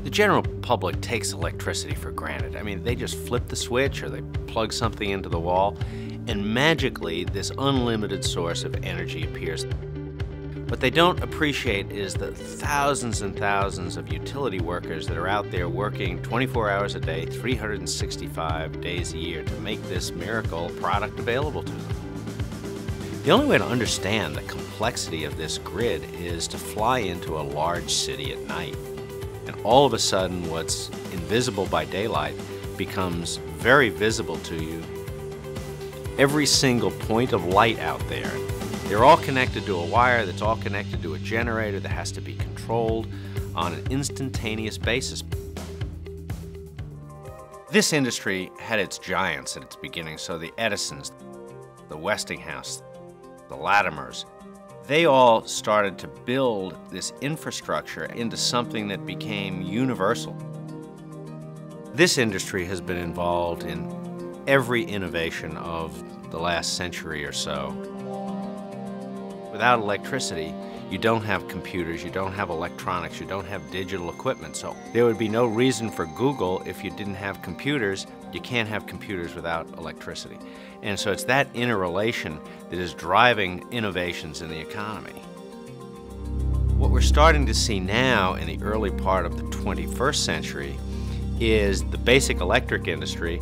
The general public takes electricity for granted. I mean, they just flip the switch or they plug something into the wall, and magically this unlimited source of energy appears. What they don't appreciate is the thousands and thousands of utility workers that are out there working 24 hours a day, 365 days a year to make this miracle product available to them. The only way to understand the complexity of this grid is to fly into a large city at night. And all of a sudden, what's invisible by daylight becomes very visible to you. Every single point of light out there, they're all connected to a wire that's all connected to a generator that has to be controlled on an instantaneous basis. This industry had its giants at its beginning, so the Edisons, the Westinghouse, the Latimers, they all started to build this infrastructure into something that became universal. This industry has been involved in every innovation of the last century or so. Without electricity, you don't have computers, you don't have electronics, you don't have digital equipment. So there would be no reason for Google if you didn't have computers. You can't have computers without electricity. And so it's that interrelation that is driving innovations in the economy. What we're starting to see now in the early part of the 21st century is the basic electric industry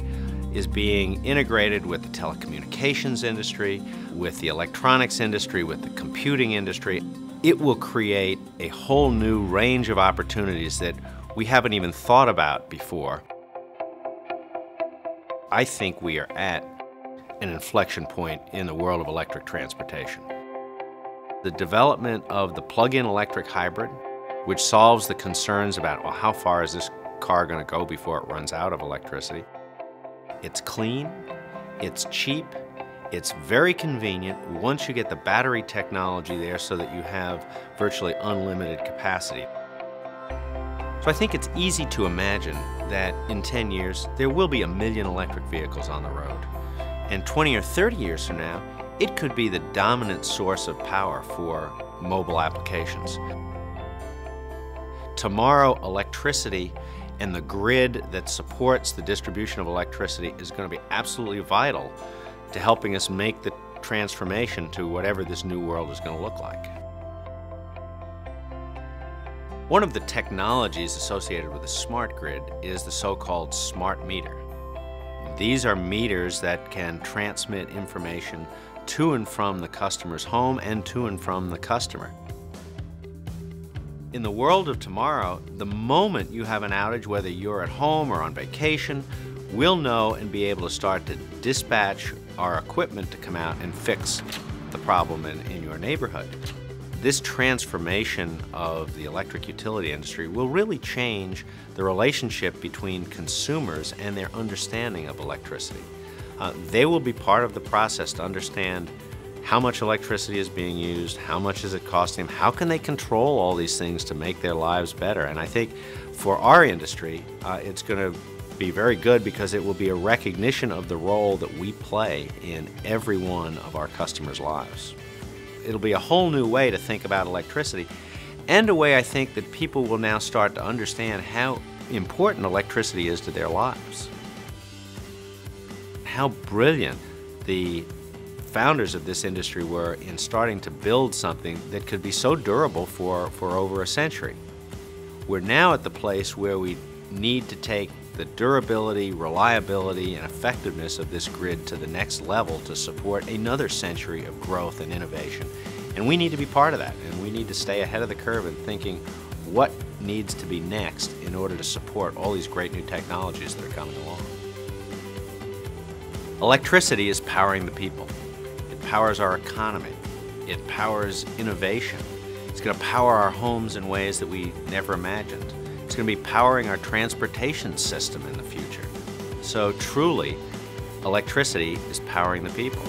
is being integrated with the telecommunications industry, with the electronics industry, with the computing industry. It will create a whole new range of opportunities that we haven't even thought about before. I think we are at an inflection point in the world of electric transportation. The development of the plug-in electric hybrid, which solves the concerns about, well, how far is this car going to go before it runs out of electricity? It's clean, it's cheap, it's very convenient once you get the battery technology there so that you have virtually unlimited capacity. So I think it's easy to imagine that in 10 years there will be 1 million electric vehicles on the road. And 20 or 30 years from now, it could be the dominant source of power for mobile applications. Tomorrow, electricity and the grid that supports the distribution of electricity is going to be absolutely vital to helping us make the transformation to whatever this new world is going to look like. One of the technologies associated with a smart grid is the so-called smart meter. These are meters that can transmit information to and from the customer's home and to and from the customer. In the world of tomorrow, the moment you have an outage, whether you're at home or on vacation, we'll know and be able to start to dispatch our equipment to come out and fix the problem in your neighborhood. This transformation of the electric utility industry will really change the relationship between consumers and their understanding of electricity. They will be part of the process to understand how much electricity is being used, how much is it costing them, how can they control all these things to make their lives better. And I think for our industry, it's going to be very good because it will be a recognition of the role that we play in every one of our customers' lives. It'll be a whole new way to think about electricity, and a way I think that people will now start to understand how important electricity is to their lives. How brilliant the founders of this industry were in starting to build something that could be so durable for over a century. We're now at the place where we need to take the durability, reliability, and effectiveness of this grid to the next level to support another century of growth and innovation. And we need to be part of that, and we need to stay ahead of the curve in thinking what needs to be next in order to support all these great new technologies that are coming along. Electricity is powering the people. It powers our economy. It powers innovation. It's going to power our homes in ways that we never imagined. It's going to be powering our transportation system in the future. So truly, electricity is powering the people.